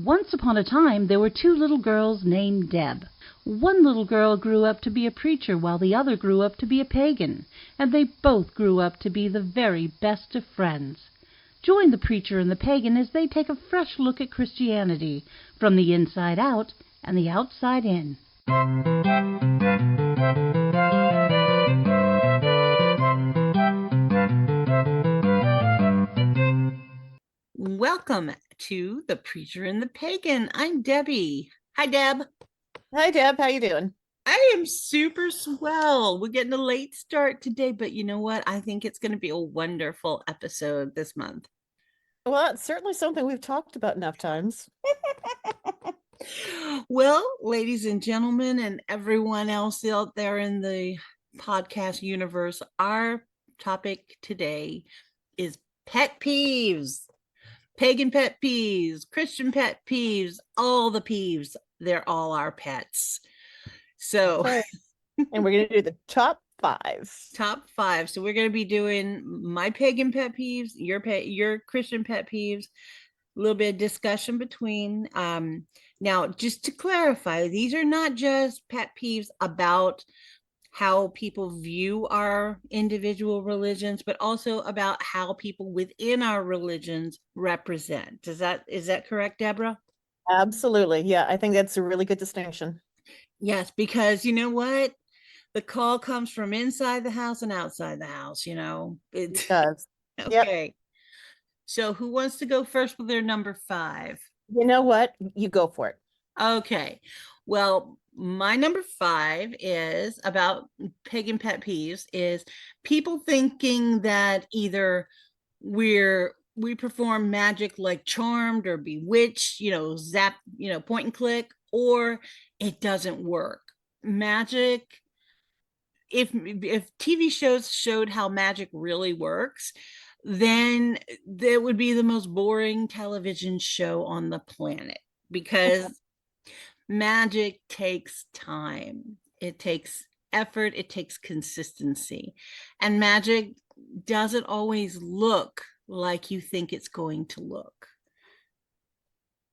Once upon a time there were two little girls named Deb. One little girl grew up to be a preacher while the other grew up to be a pagan, and they both grew up to be the very best of friends. Join the preacher and the pagan as they take a fresh look at Christianity, from the inside out and the outside in. Welcome to The Preacher and the Pagan. I'm Debbie. Hi, Deb. Hi, Deb. How you doing? I am super swell. We're getting a late start today, but you know what? I think it's going to be a wonderful episode this month. Well, it's certainly something we've talked about enough times. Well, ladies and gentlemen, and everyone else out there in the podcast universe, our topic today is pet peeves. Pagan pet peeves, Christian pet peeves, all the peeves. They're all our pets. So, Okay. And we're going to do the top five. Top five. So we're going to be doing my pagan pet peeves, your Christian pet peeves, a little bit of discussion between. Now, just to clarify, these are not just pet peeves about how people view our individual religions, but also about how people within our religions represent. Is that correct, Deborah? Absolutely. Yeah, I think that's a really good distinction. Yes, because you know what? The call comes from inside the house and outside the house, It does. Okay. Yep. So who wants to go first with their number five? You know what? You go for it. Okay. Well, my number five is about pagan pet peeves is people thinking that either we perform magic like Charmed or Bewitched, zap, point and click, or it doesn't work. Magic, if TV shows showed how magic really works, then that would be the most boring television show on the planet, because magic takes time, it takes effort, it takes consistency, and magic doesn't always look like you think it's going to look.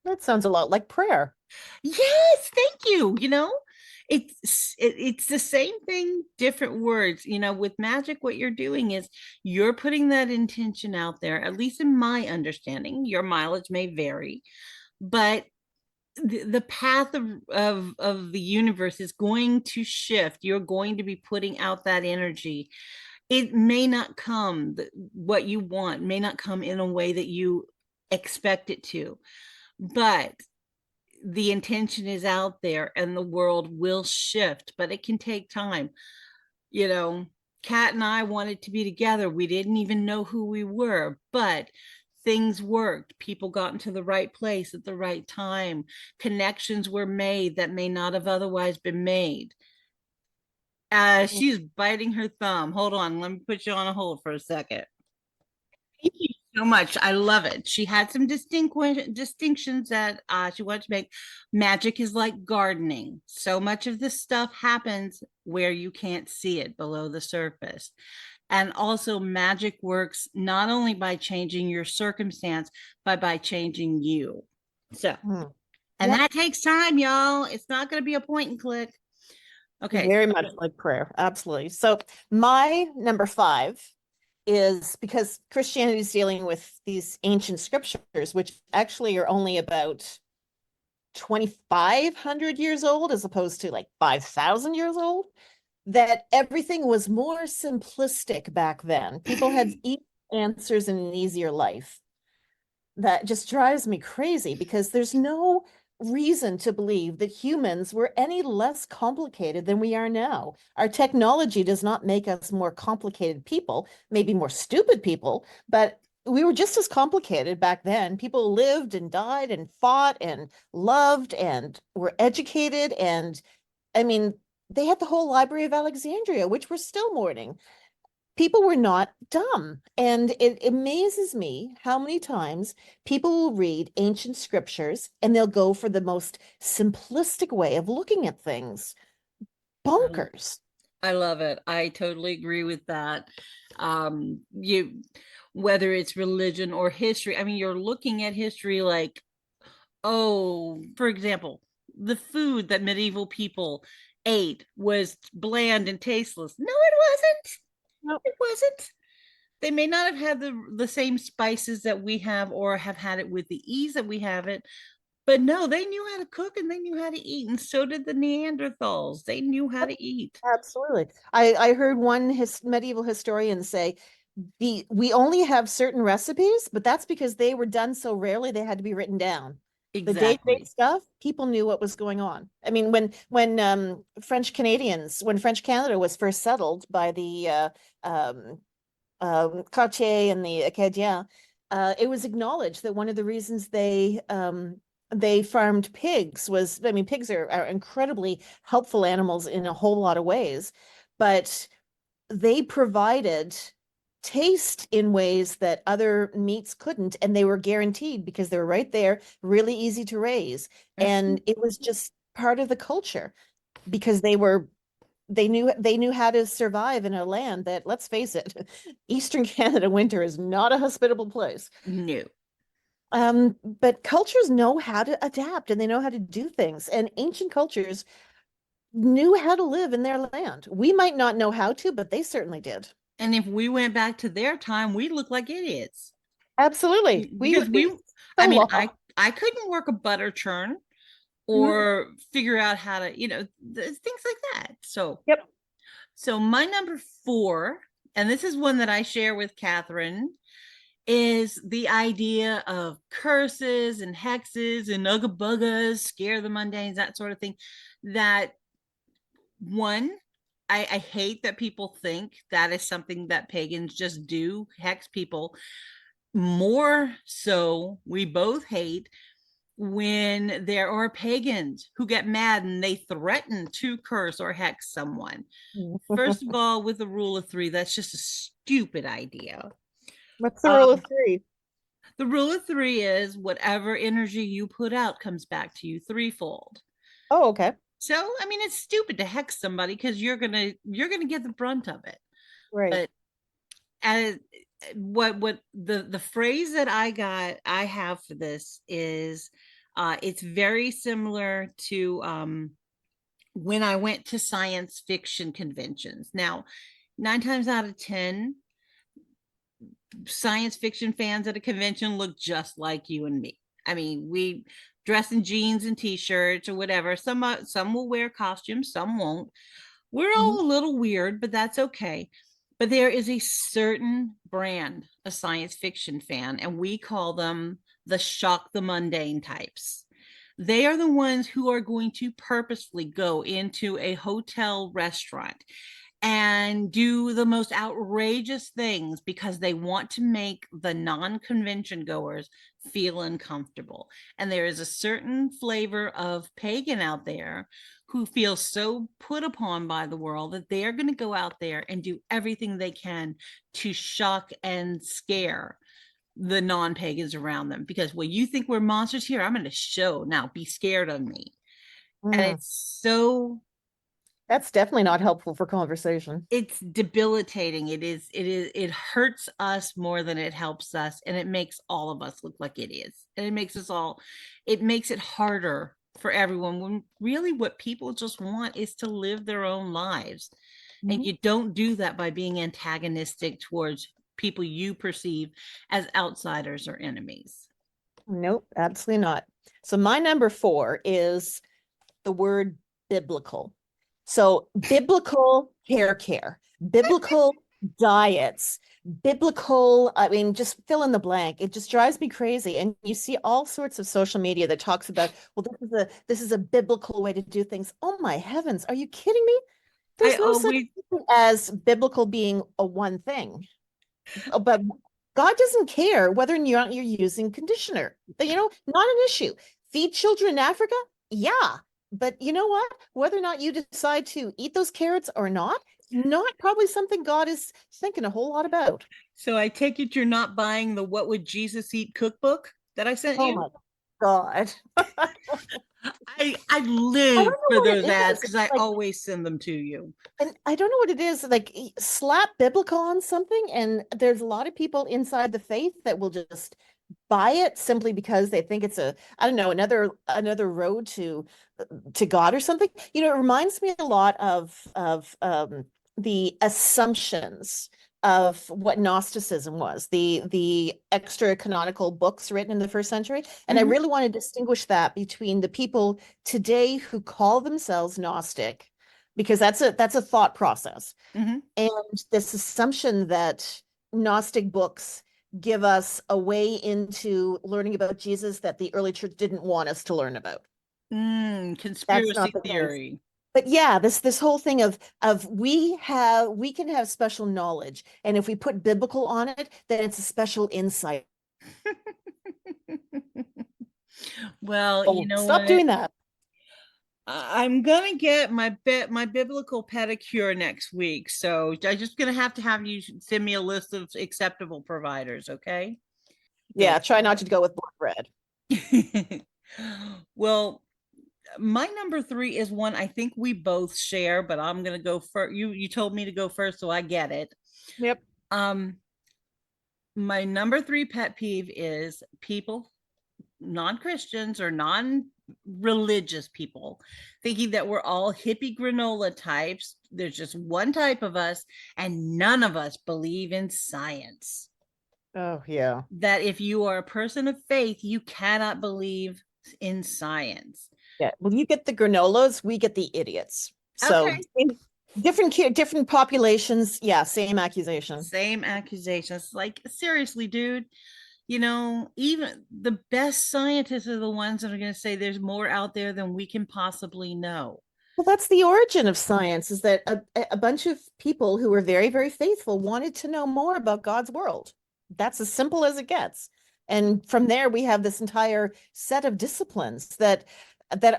That sounds a lot like prayer. Yes, thank you. It's the same thing, different words. With magic, what you're doing is you're putting that intention out there, at least in my understanding. Your mileage may vary, but the path of the universe is going to shift. You're going to be putting out that energy. It may not come, what you want may not come in a way that you expect it to, but the intention is out there and the world will shift, but it can take time. Kat and I wanted to be together. We didn't even know who we were, but things worked. People got into the right place at the right time. Connections were made that may not have otherwise been made. She's biting her thumb. Hold on, let me put you on a hold for a second. Thank you so much. I love it. She had some distinctions that she wanted to make. Magic is like gardening. So much of this stuff happens where you can't see it, below the surface. And also, magic works not only by changing your circumstance, but by changing you. So, and that takes time, y'all. It's not going to be a point and click. Okay. Very much like prayer. Absolutely. So my number five is because Christianity is dealing with these ancient scriptures, which actually are only about 2,500 years old, as opposed to like 5,000 years old, that everything was more simplistic back then. People had easy answers in an easier life. That just drives me crazy, because there's no reason to believe that humans were any less complicated than we are now. Our technology does not make us more complicated people, maybe more stupid people, but we were just as complicated back then. People lived and died and fought and loved and were educated. And I mean, they had the whole Library of Alexandria, which we're still mourning. People were not dumb. And it amazes me how many times people will read ancient scriptures and they'll go for the most simplistic way of looking at things. Bonkers. I love it. I totally agree with that. Whether it's religion or history, I mean, you're looking at history like, Oh, for example, the food that medieval people ate was bland and tasteless. No, it wasn't. Nope. It wasn't. They may not have had the same spices that we have or have had it with the ease that we have it, but no, they knew how to cook and they knew how to eat, and so did the Neanderthals. They knew how to eat. Absolutely. I heard one medieval historian say we only have certain recipes, but that's because they were done so rarely they had to be written down. The day-to-day Exactly. stuff, people knew what was going on. I mean, when French Canadians, when French Canada was first settled by the Cartier and the Acadiens, it was acknowledged that one of the reasons they farmed pigs was, I mean, pigs are incredibly helpful animals in a whole lot of ways, but they provided taste in ways that other meats couldn't, and they were guaranteed because they were right there, really easy to raise. That's true. And it was just part of the culture because they knew how to survive in a land that, let's face it, Eastern Canada winter is not a hospitable place. No. But cultures know how to adapt and they know how to do things. And ancient cultures knew how to live in their land. We might not know how to, but they certainly did. And if we went back to their time, we'd look like idiots. Absolutely. We Because would be I so mean, lost. I couldn't work a butter churn Mhm. or figure out how to, things like that. Yep. So my number 4, and this is one that I share with Catherine, is the idea of curses and hexes and ugga buggas, scare the mundanes, that sort of thing. That one, I hate that people think that is something that pagans just do, hex people. More so, we both hate when there are pagans who get mad and they threaten to curse or hex someone. First of all, with the rule of 3, that's just a stupid idea. What's the rule of Um, three? the rule of 3 is whatever energy you put out comes back to you threefold. Oh, okay. So, I mean, it's stupid to hex somebody because you're gonna get the brunt of it. Right. But as what the phrase that I have for this is, it's very similar to when I went to science fiction conventions. Now, 9 times out of 10, science fiction fans at a convention look just like you and me. I mean, we dress in jeans and t-shirts or whatever. Some will wear costumes, some won't. We're Mhm. all a little weird, but that's okay. But there is a certain brand of science fiction fan, and we call them the shock the mundane types. They are the ones who are going to purposefully go into a hotel restaurant and do the most outrageous things because they want to make the non-convention goers feel uncomfortable. And there is a certain flavor of pagan out there who feel so put upon by the world that they are going to go out there and do everything they can to shock and scare the non-pagans around them, because well, you think we're monsters here, I'm going to show now, be scared of me. And Mm. That's definitely not helpful for conversation. it's debilitating. It hurts us more than it helps us, and it makes all of us look like idiots, and it makes it harder for everyone, when really what people just want is to live their own lives. And Mhm. you don't do that by being antagonistic towards people you perceive as outsiders or enemies. Nope, absolutely not. So my number 4 is the word biblical. So biblical hair care, biblical diets, biblical, I mean, just fill in the blank. It just drives me crazy. And you see all sorts of social media that talks about, well, this is a biblical way to do things. Oh my heavens, are you kidding me? I There's no such always thing as biblical being a one thing. But God doesn't care whether or not you're using conditioner. Not an issue. Feed children in Africa? Yeah. But you know what? Whether or not you decide to eat those carrots or not probably something God is thinking a whole lot about. So I take it you're not buying the What Would Jesus Eat cookbook that I sent Oh you? my God. I I don't live know for what it those ads is. because It's I like, always send them to you. and I don't know what it is. Like, slap biblical on something, and there's a lot of people inside the faith that will just buy it simply because they think it's I don't know, another road to God or something. You know, it reminds me a lot of the assumptions of what Gnosticism was, the extra canonical books written in the first century. And I Mhm. really want to distinguish that between the people today who call themselves Gnostic, because that's a thought process, Mhm. and this assumption that Gnostic books give us a way into learning about Jesus that the early church didn't want us to learn about. That's not Conspiracy the case. theory. But yeah, this whole thing of we can have special knowledge, and if we put biblical on it, then it's a special insight. Well, you Oh, know stop what? doing that. I'm gonna get my biblical pedicure next week, so I'm just gonna have you send me a list of acceptable providers, okay? Yeah, Thanks. try not to go with black bread. Well, my number three is one I think we both share, but I'm gonna go first. You told me to go first, so I get it. Yep. Um, my number three pet peeve is people, non-Christians or non-religious people, thinking that we're all hippie granola types. There's just one type of us, and none of us believe in science. Oh, yeah. That if you are a person of faith, you cannot believe in science. Yeah. Well, you get the granolas, we get the idiots. So Okay. in different populations, yeah, same accusation. Same accusations. Like, seriously, dude, even the best scientists are the ones that are going to say there's more out there than we can possibly know. Well, that's the origin of science, is that a bunch of people who were very, very faithful wanted to know more about God's world. That's as simple as it gets. And from there, we have this entire set of disciplines that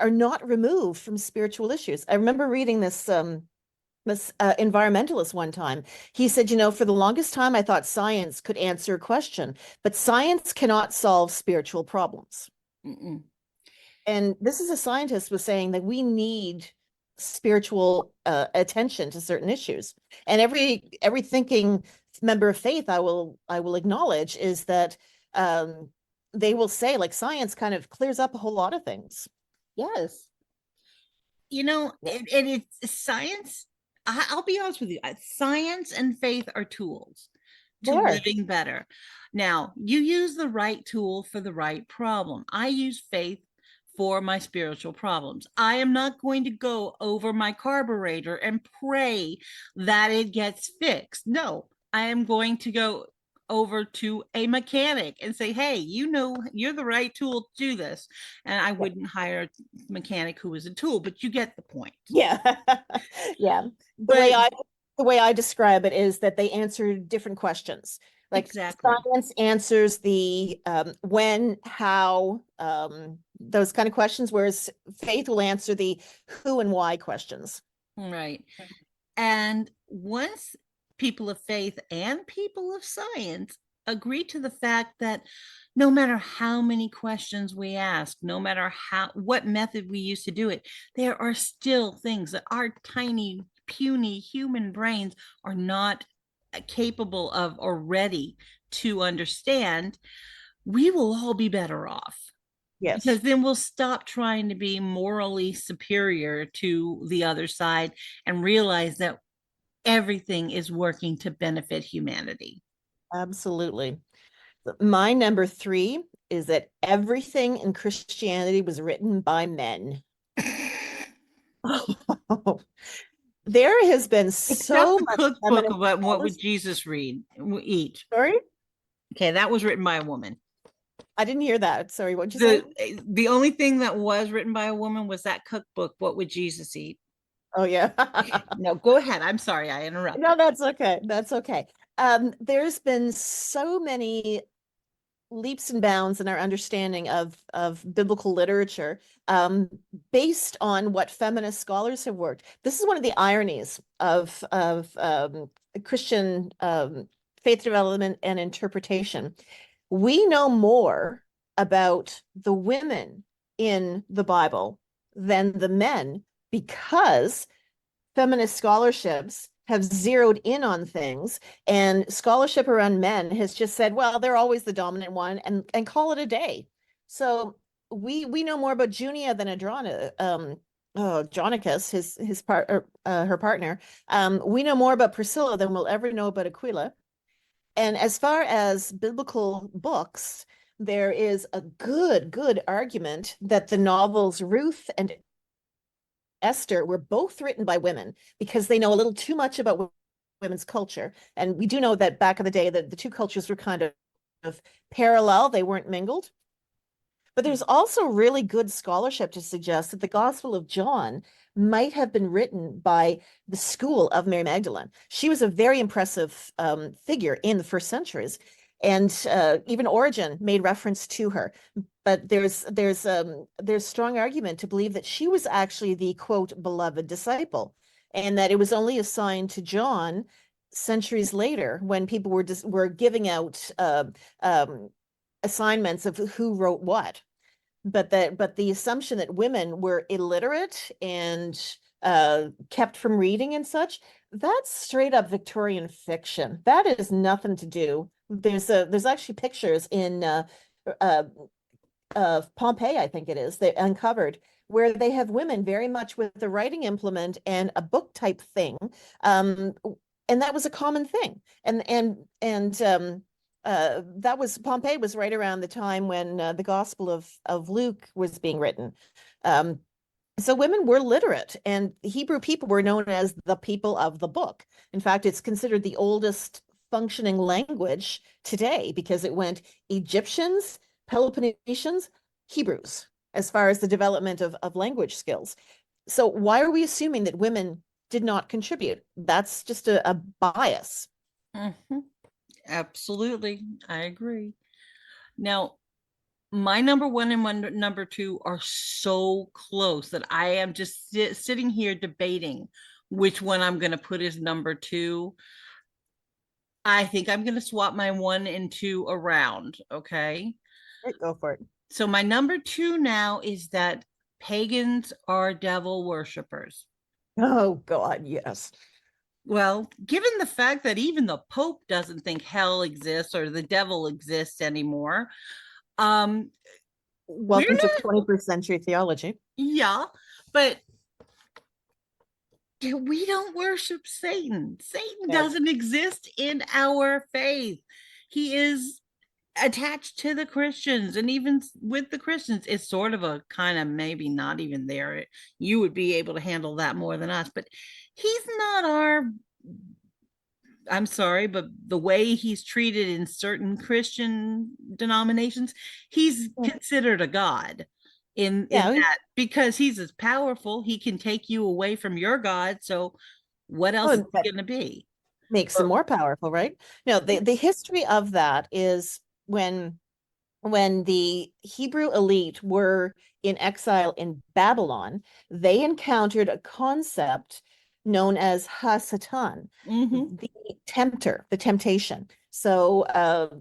are not removed from spiritual issues. I remember reading this environmentalist one time. He said, you know, for the longest time, I thought science could answer a question, but science cannot solve spiritual problems. Mm-mm. And this is a scientist was saying that we need spiritual attention to certain issues. And every thinking member of faith I will acknowledge is that they will say, like, science kind of clears up a whole lot of things. Yes. Yeah. It's science. I'll be honest with you. Science and faith are tools to There. living better. Now, you use the right tool for the right problem. I use faith for my spiritual problems. I am not going to go over my carburetor and pray that it gets fixed. No, I am going to go over to a mechanic and say, hey, you're the right tool to do this. And I wouldn't hire a mechanic who is a tool, but you get the point. Yeah. Yeah. The But way I the way I describe it is that they answer different questions. Like exactly. science answers the when, how, those kind of questions, whereas faith will answer the who and why questions. Right. And once people of faith and people of science agree to the fact that no matter how many questions we ask, no matter what method we use to do it, there are still things that our tiny, puny human brains are not capable of or ready to understand, we will all be better off. Because Yes, then we'll stop trying to be morally superior to the other side and realize that everything is working to benefit humanity. absolutely. My number three is that everything in Christianity was written by men. There has been Except so the much cookbook feminist about what would scholarship. Jesus eat. Sorry, Okay, that was written by a woman. I didn't hear that. Sorry, what'd you say? The only thing that was written by a woman was that cookbook, What Would Jesus Eat? Oh yeah. No, go ahead. I'm sorry, I No, interrupted. that's okay. That's okay. There's been so many leaps and bounds in our understanding of biblical literature, based on what feminist scholars have worked. This is one of the ironies of Christian faith development and interpretation. We know more about the women in the Bible than the men, because feminist scholarships have zeroed in on things, and scholarship around men has just said, well, they're always the dominant one, and call it a day. So we know more about Junia than Andronicus, her partner. We know more about Priscilla than we'll ever know about Aquila. And as far as biblical books, there is a good argument that the novels Ruth and Esther were both written by women because they know a little too much about women's culture. And we do know that back in the day that the two cultures were kind of parallel, they weren't mingled. But there's also really good scholarship to suggest that the Gospel of John might have been written by the school of Mary Magdalene. She was a very impressive figure in the first centuries, and even Origen made reference to her. But there's strong argument to believe that she was actually the quote beloved disciple, and that it was only assigned to John centuries later when people were giving out assignments of who wrote what. But the assumption that women were illiterate and kept from reading and such, that's straight up Victorian fiction. That is nothing to do. There's actually pictures in Pompeii, I think it is, they uncovered, where they have women very much with the writing implement and a book type thing. And that was a common thing. That was Pompeii was right around the time when the Gospel of Luke was being written. So women were literate, and Hebrew people were known as the people of the book. In fact, it's considered the oldest functioning language today because it went Egyptians, Peloponnesians, Hebrews, as far as the development of language skills. So why are we assuming that women did not contribute? That's just a bias. Mm-hmm. Absolutely. I agree. Now, my number one and number two are so close that I am just sitting here debating which one I'm going to put as number two. I think I'm going to swap my 1 and 2 around. Okay. Right, go for it. So my number two now is that pagans are devil worshippers. Oh, God, yes. Well, given the fact that even the Pope doesn't think hell exists or the devil exists anymore, welcome to 21st century theology. Yeah, but we don't worship Satan. Satan doesn't exist in our faith. He is attached to the Christians, and even with the Christians, it's sort of a kind of maybe not even there. You would be able to handle that more than us, but he's not our. I'm sorry, but the way he's treated in certain Christian denominations, he's considered a god in that, because he's as powerful, he can take you away from your God. So what else is he going to be? Makes him more powerful, right? No, the history of that is when the Hebrew elite were in exile in Babylon, they encountered a concept known as Ha-Satan, the tempter, the temptation. So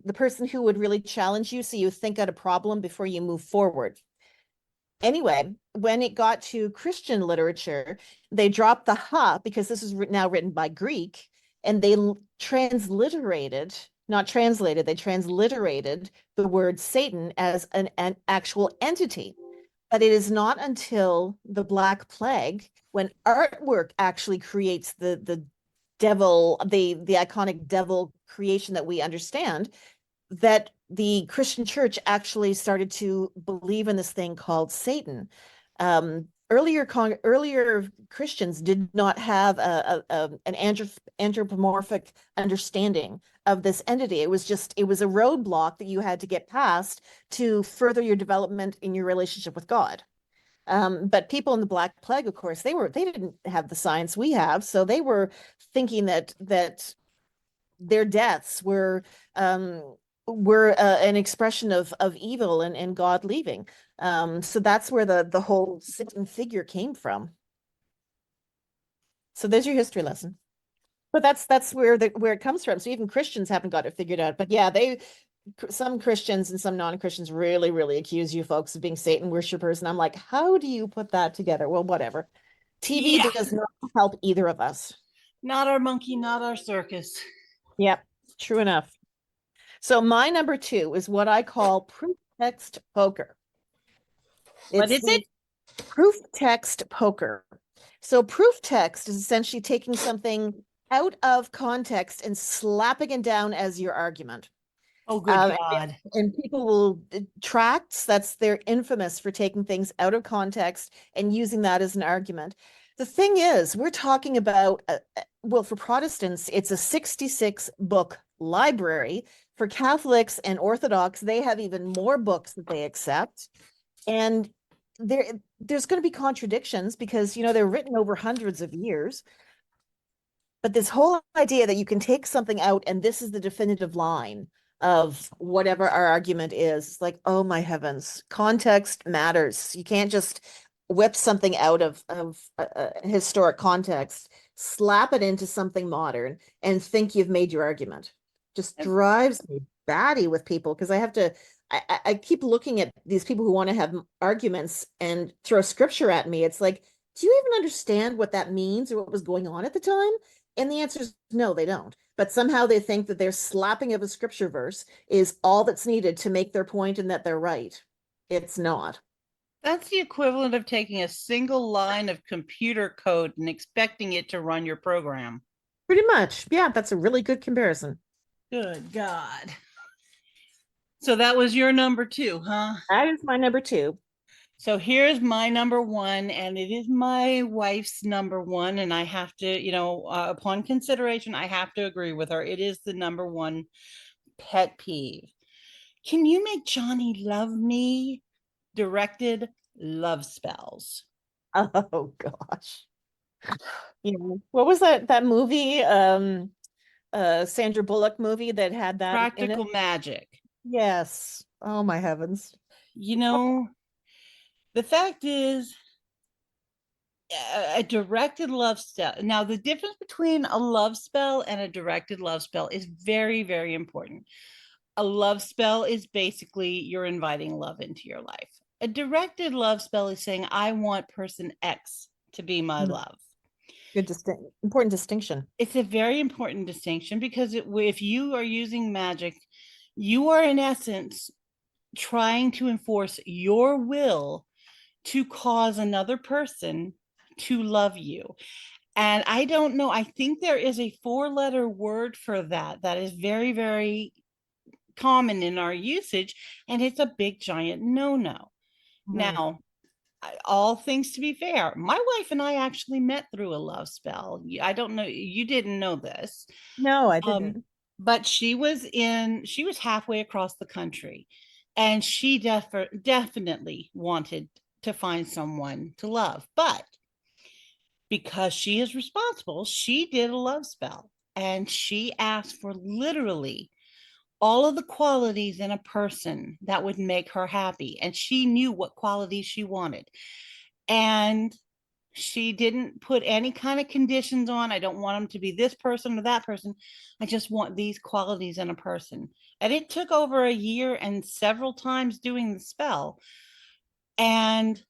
the person who would really challenge you, so you think out a problem before you move forward. Anyway, when it got to Christian literature, they dropped the ha because this is now written by Greek, and they transliterated, not translated, they transliterated the word Satan as an actual entity. But it is not until the Black Plague, when artwork actually creates the devil, the iconic devil creation that we understand, that the Christian church actually started to believe in this thing called Satan. Earlier Christians did not have an anthropomorphic understanding of this entity. It was a roadblock that you had to get past to further your development in your relationship with God. But people in the Black Plague, of course, they didn't have the science we have, so they were thinking that their deaths were an expression of evil and God leaving. So that's where the whole Satan figure came from. So there's your history lesson. But that's where it comes from. So even Christians haven't got it figured out. But yeah, some Christians and some non-Christians really, really accuse you folks of being Satan worshipers. And I'm like, how do you put that together? Well, whatever. TV does not help either of us. Not our monkey, not our circus. Yep, true enough. So my number two is what I call proof text poker. What It's is it? the proof text poker. So proof text is essentially taking something out of context and slapping it down as your argument. Oh, good God. And people will tracts, they're infamous for taking things out of context and using that as an argument. The thing is, we're talking about, well, for Protestants, it's a 66 book library. For Catholics and Orthodox, they have even more books that they accept. And there's going to be contradictions because, they're written over hundreds of years. But this whole idea that you can take something out and this is the definitive line of whatever our argument is, like, oh my heavens, context matters. You can't just whip something out of historic context, slap it into something modern, and think you've made your argument. Just drives me batty with people because I keep looking at these people who want to have arguments and throw scripture at me. It's like, do you even understand what that means or what was going on at the time? And the answer is no, they don't. But somehow they think that their slapping of a scripture verse is all that's needed to make their point and that they're right. It's not. That's the equivalent of taking a single line of computer code and expecting it to run your program. Pretty much. Yeah, that's a really good comparison. Good God. So that was your number two, huh? That is my number two. So here's my number one, and it is my wife's number one. And I have to, upon consideration, I have to agree with her. It is the number one pet peeve. Can you make Johnnie love me? Directed love spells. Oh gosh. What was that movie? Sandra Bullock movie that had that Practical in it? magic. Yes. Oh my heavens. The fact is, a directed love spell. Now, the difference between a love spell and a directed love spell is very, very important. A love spell is basically you're inviting love into your life. A directed love spell is saying, I want person X to be my love. Good important distinction. It's a very important distinction because if you are using magic, you are in essence trying to enforce your will to cause another person to love you. And I don't know, I think there is a 4-letter word for that is very, very common in our usage, and it's a big giant no-no. Now, all things to be fair, my wife and I actually met through a love spell. I don't know, you didn't know this. No, I didn't. But she was halfway across the country, and she definitely wanted to find someone to love. But because she is responsible, she did a love spell, and she asked for literally all of the qualities in a person that would make her happy. And she knew what qualities she wanted. And she didn't put any kind of conditions on. I don't want them to be this person or that person. I just want these qualities in a person. And it took over a year and several times doing the spell. And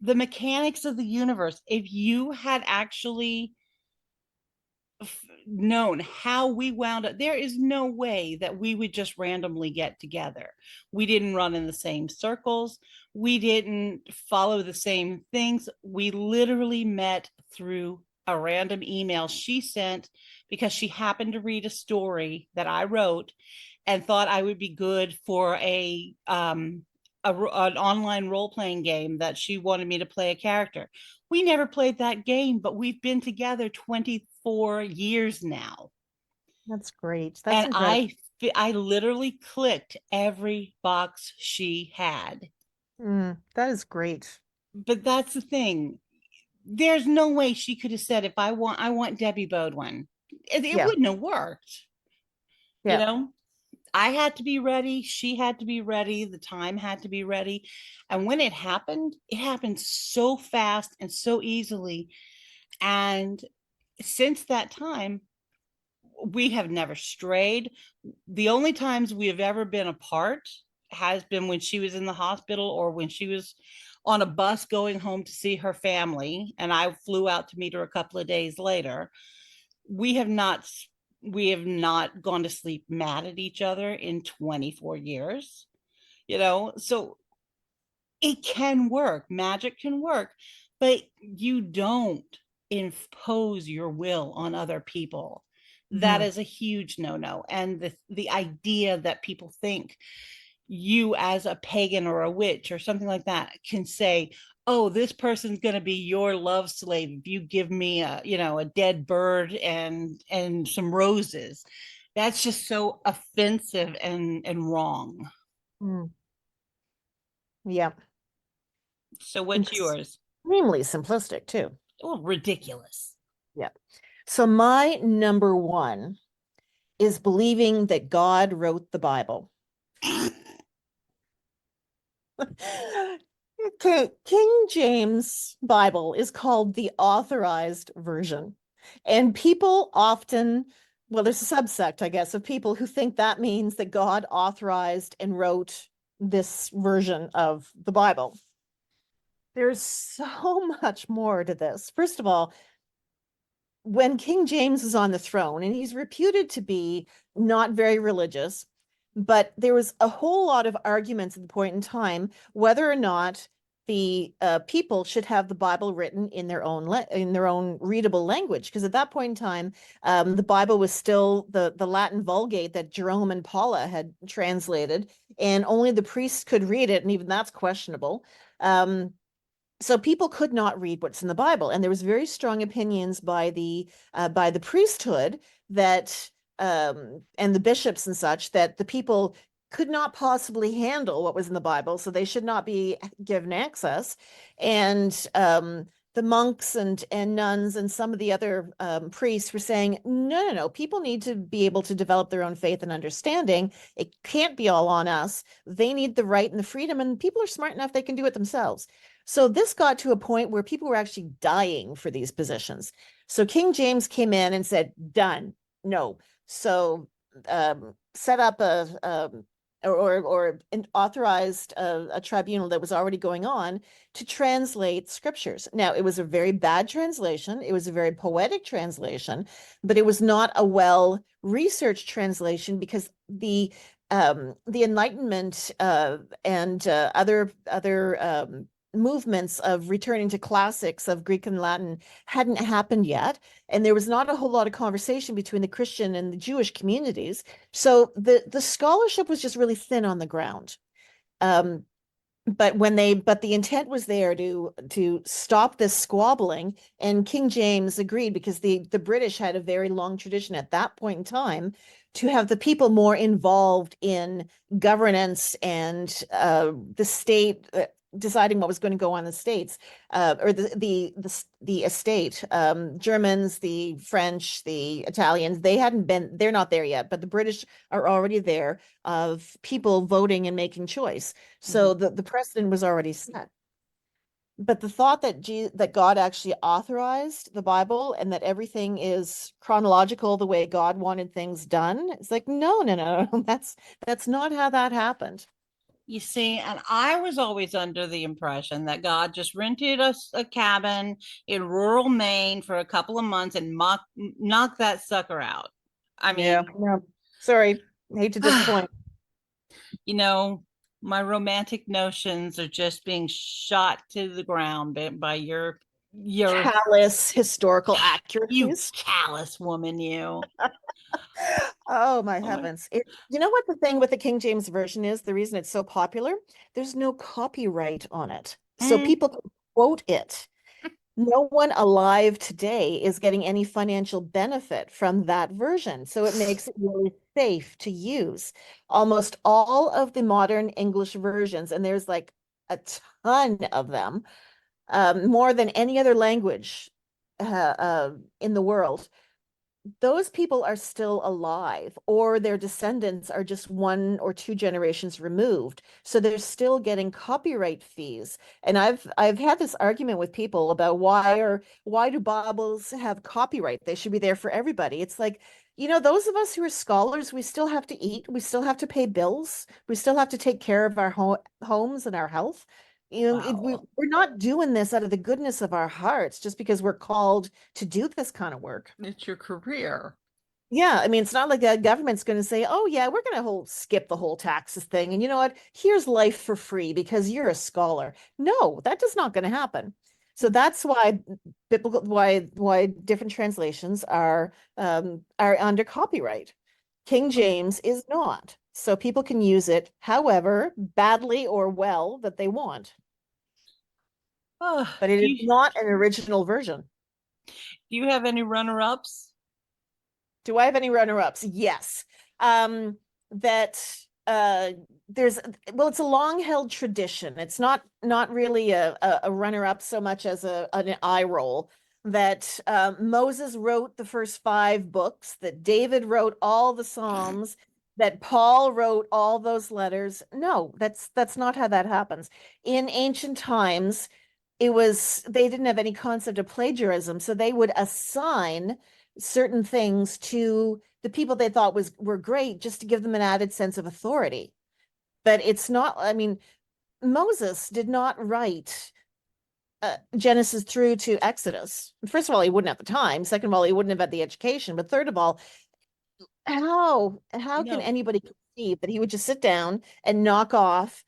the mechanics of the universe, if you had actually known how we wound up, there is no way that we would just randomly get together. We didn't run in the same circles. We didn't follow the same things. We literally met through a random email she sent because she happened to read a story that I wrote and thought I would be good for an online role-playing game that she wanted me to play a character. We never played that game, but we've been together 24 years now. That's great. That's and incredible. I literally clicked every box she had. That is great. But that's the thing. There's no way she could have said, if I want Debbie Bodwin. It wouldn't have worked. Yeah. I had to be ready. She had to be ready. The time had to be ready. And when it happened so fast and so easily. And since that time, we have never strayed. The only times we have ever been apart has been when she was in the hospital or when she was on a bus going home to see her family. And I flew out to meet her a couple of days later. we have not we have not gone to sleep mad at each other in 24 years, so it can work. Magic can work, but you don't impose your will on other people. That Mhm. is a huge no-no. And the idea that people think you as a pagan or a witch or something like that can say, oh, this person's going to be your love slave if you give me a dead bird and some roses. That's just so offensive and wrong. Mm. Yeah. So what's yours? Extremely simplistic too. Oh, ridiculous. Yeah. So my number one is believing that God wrote the Bible. Okay, King James Bible is called the Authorized Version. And people often, well, there's a subsect, I guess, of people who think that means that God authorized and wrote this version of the Bible. There's so much more to this. First of all, when King James was on the throne, and he's reputed to be not very religious, but there was a whole lot of arguments at the point in time whether or not the people should have the Bible written in their own readable language. Because at that point in time, the Bible was still the Latin Vulgate that Jerome and Paula had translated, and only the priests could read it, and even that's questionable. So people could not read what's in the Bible, and there was very strong opinions by the priesthood that and the bishops and such that the people could not possibly handle what was in the Bible, so they should not be given access. And the monks and nuns and some of the other priests were saying, no, no, no, people need to be able to develop their own faith and understanding. It can't be all on us. They need the right and the freedom, and people are smart enough they can do it themselves. So this got to a point where people were actually dying for these positions. So King James came in and said, done. No. So set up or authorized a tribunal that was already going on to translate scriptures. Now, it was a very bad translation. It was a very poetic translation, but it was not a well-researched translation because the Enlightenment and other movements of returning to classics of Greek and Latin hadn't happened yet. And there was not a whole lot of conversation between the Christian and the Jewish communities. So the scholarship was just really thin on the ground. But the intent was there to stop this squabbling, and King James agreed because the British had a very long tradition at that point in time to have the people more involved in governance and the state deciding what was going to go on in the states or the estate. Germans, the French, the Italians, they're not there yet, but the British are already there of people voting and making choice. So the precedent was already set. But the thought that God actually authorized the Bible and that everything is chronological the way God wanted things done, it's like, no, no, no, that's not how that happened. You see, and I was always under the impression that God just rented us a cabin in rural Maine for a couple of months and knocked that sucker out. I Yeah, mean, no, sorry, hate to disappoint. you know, my romantic notions are just being shot to the ground by your Callous historical you accuracies. callous woman, you. Oh my Oh my. heavens. You know what the thing with the King James Version is? The reason it's so popular? There's no copyright on it. So Mm. people can quote it. No one alive today is getting any financial benefit from that version. So it makes it really safe to use. Almost all of the modern English versions, and there's like a ton of them, more than any other language in the world, those people are still alive, or their descendants are just one or two generations removed. So they're still getting copyright fees. And I've had this argument with people about why do Bibles have copyright? They should be there for everybody. It's like, those of us who are scholars, we still have to eat, we still have to pay bills, we still have to take care of our homes and our health. Wow. we're not doing this out of the goodness of our hearts just because we're called to do this kind of work. It's your career. Yeah, I mean, it's not like the government's going to say, "Oh yeah, we're going to skip the whole taxes thing, and you know what? Here's life for free because you're a scholar." No, that is not going to happen. So that's why why different translations are under copyright. King James is not, so people can use it however badly or well that they want, Oh, but it is not an original version. do you have any runner-ups? Do I have any runner-ups? Yes. That there's well, it's a long-held tradition. It's not really a runner-up so much as an eye roll that Moses wrote the first 5 books, that David wrote all the Psalms, that Paul wrote all those letters. No, that's not how that happens. In ancient times, they didn't have any concept of plagiarism, so they would assign certain things to the people they thought were great just to give them an added sense of authority. But it's not, I mean, Moses did not write Genesis through to Exodus. First of all, he wouldn't have the time. Second of all, he wouldn't have had the education. But third of all, how can No. anybody conceive that he would just sit down and knock off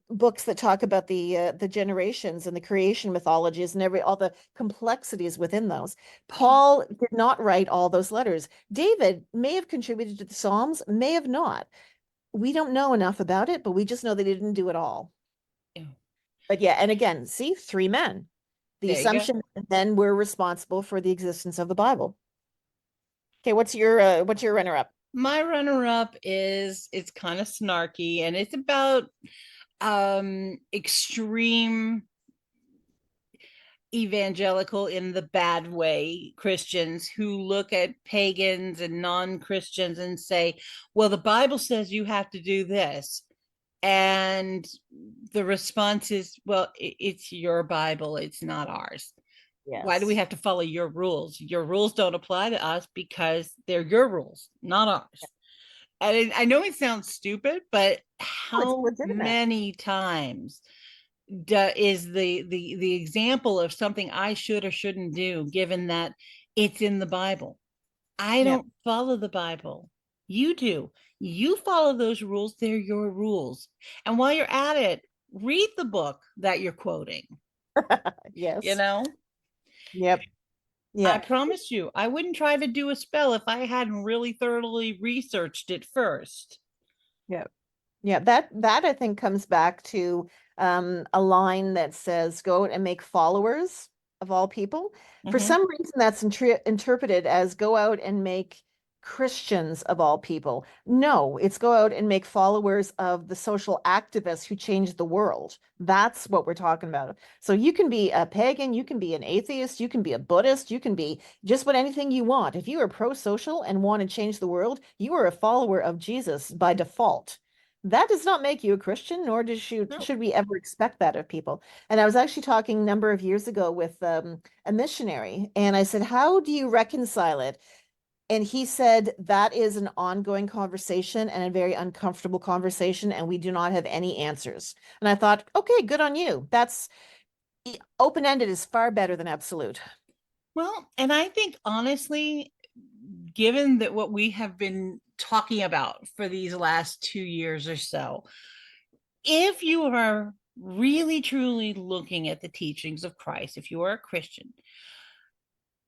books that talk about the generations and the creation mythologies and all the complexities within those? Paul did not write all those letters. David may have contributed to the Psalms, may have not. We don't know enough about it, but we just know that he didn't do it all. Yeah. But yeah, and again, see, 3 men. The There you go. assumption that then we're responsible for the existence of the Bible. Okay, what's your runner-up? My runner-up is, it's kind of snarky, and it's about extreme evangelical in the bad way Christians who look at pagans and non-Christians and say, well, the Bible says you have to do this. And the response is, well, it's your Bible, it's not ours. Why do we Yes. have to follow your rules? Your rules don't apply to us because they're your rules, not ours. And I know it sounds stupid, but Oh, it's how legitimate. many times is the example of something I should or shouldn't do, given that it's in the Bible? I Yep. don't follow the Bible. You do. You follow those rules. They're your rules. And while you're at it, read the book that you're quoting. You Yes. know, Yep. I Yep. promise you, I wouldn't try to do a spell if I hadn't really thoroughly researched it first. Yep. Yeah, that I think comes back to a line that says, "Go out and make followers of all people." For Mhm. some reason, that's interpreted as go out and make Christians of all people. No, it's go out and make followers of the social activists who changed the world. That's what we're talking about. So you can be a pagan, you can be an atheist, you can be a Buddhist, you can be just about anything you want. If you are pro-social and want to change the world, you are a follower of Jesus by default. That does not make you a Christian, nor No. should we ever expect that of people. And I was actually talking a number of years ago with a missionary, and I said, "How do you reconcile it?" And he said, "That is an ongoing conversation and a very uncomfortable conversation, and we do not have any answers." And I thought, okay, good on you. That's open-ended is far better than absolute. Well, and I think honestly, given that what we have been talking about for these last 2 years or so, if you are really truly looking at the teachings of Christ, if you are a Christian,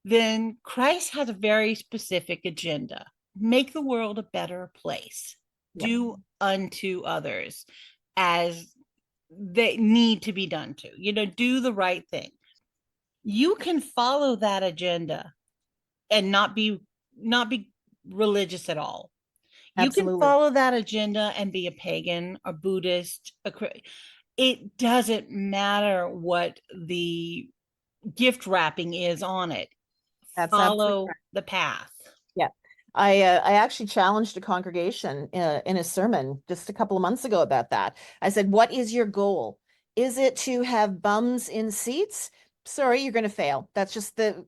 then Christ has a very specific agenda: make the world a better place, Yeah, do unto others as they need to be done to, do the right thing. You can follow that agenda and not be religious at all. You can absolutely. follow that agenda and be a pagan, a Buddhist, it doesn't matter what the gift wrapping is on it. That's absolutely Follow right. the path. Yeah. I actually challenged a congregation in a sermon just a couple of months ago about that. I said, "What is your goal? Is it to have bums in seats? Sorry, you're going to fail. That's just the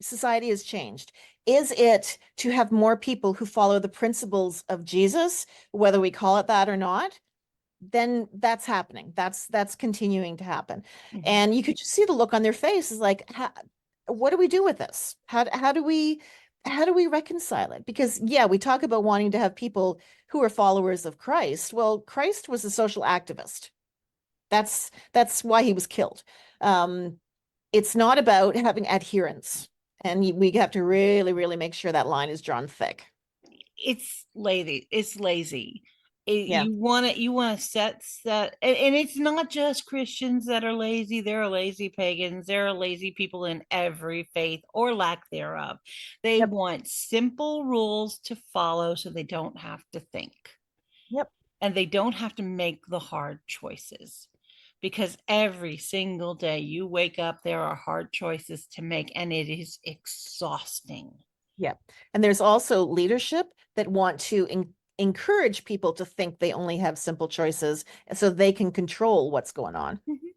society has changed. Is it to have more people who follow the principles of Jesus, whether we call it that or not? then that's happening. That's continuing to happen. Mhm. And you could just see the look on their face is like, what do we do with this? How do we reconcile it? Because yeah, we talk about wanting to have people who are followers of Christ. Well, Christ was a social activist. That's why he was killed. It's not about having adherents, and we have to really, really make sure that line is drawn thick. It's lazy. It's lazy. Yeah. You want to set, and it's not just Christians that are lazy. There are lazy pagans. There are lazy people in every faith or lack thereof. They Yep. want simple rules to follow so they don't have to think. Yep. And they don't have to make the hard choices, because every single day you wake up, there are hard choices to make, and it is exhausting. Yeah. And there's also leadership that want to encourage people to think they only have simple choices so they can control what's going on. Mm-hmm.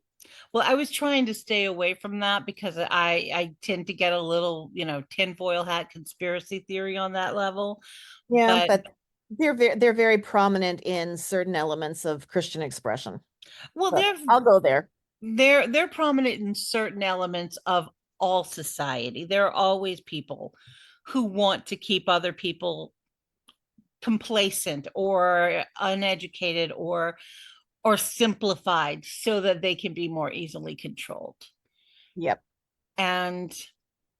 Well, I was trying to stay away from that because I tend to get a little, tinfoil hat conspiracy theory on that level. Yeah, but they're very prominent in certain elements of Christian expression. Well, but I'll go there. They're prominent in certain elements of all society. There are always people who want to keep other people complacent or uneducated or simplified so that they can be more easily controlled. Yep. And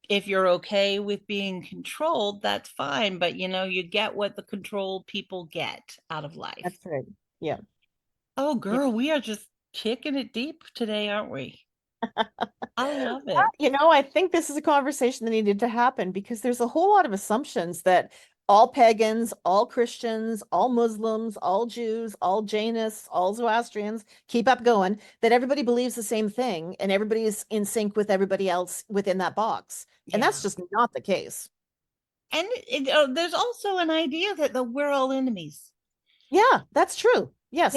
if you're okay with being controlled, that's fine, but you get what the controlled people get out of life. That's right. Yeah. Oh girl, we are just kicking it deep today, aren't we? I love it. I think this is a conversation that needed to happen because there's a whole lot of assumptions that all pagans, all Christians, all Muslims, all Jews, all Jainists, all Zoroastrians, keep up going, that everybody believes the same thing and everybody is in sync with everybody else within that box. And that's just not the case. And there's also an idea that we're all enemies. Yeah, that's true. Yes.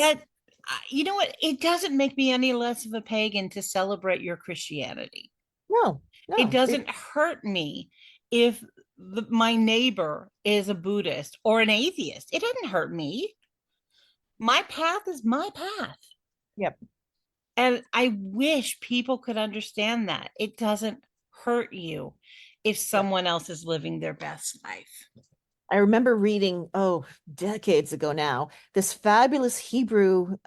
You know what? It doesn't make me any less of a pagan to celebrate your Christianity. No. It doesn't hurt me if my neighbor is a Buddhist or an atheist. It doesn't hurt me. My path is my path. Yep. And I wish people could understand that. It doesn't hurt you if someone else is living their best life. I remember reading, decades ago now, this fabulous Hebrew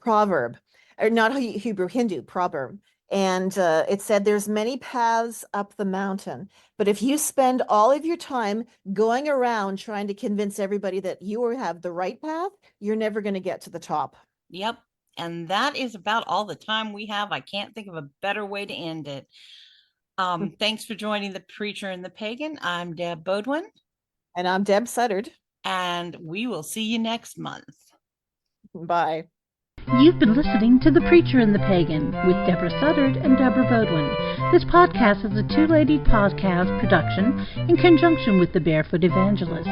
proverb, or not Hebrew, Hindu proverb. And it said, there's many paths up the mountain, but if you spend all of your time going around trying to convince everybody that you have the right path, you're never going to get to the top. Yep. And that is about all the time we have. I can't think of a better way to end it. Thanks for joining the Preacher and the Pagan. I'm Deb Bodwin. And I'm Deb Suttard. And we will see you next month. Bye. You've been listening to The Preacher and the Pagan with Deborah Suttard and Deborah Bodwin. This podcast is a two-lady podcast production in conjunction with the Barefoot Evangelist.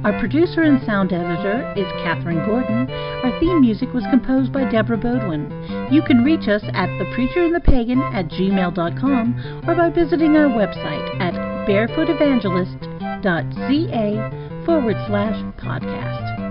Our producer and sound editor is Catherine Gordon. Our theme music was composed by Deborah Bodwin. You can reach us at thepreacherandthepagan@gmail.com or by visiting our website at barefootevangelist.ca/podcast.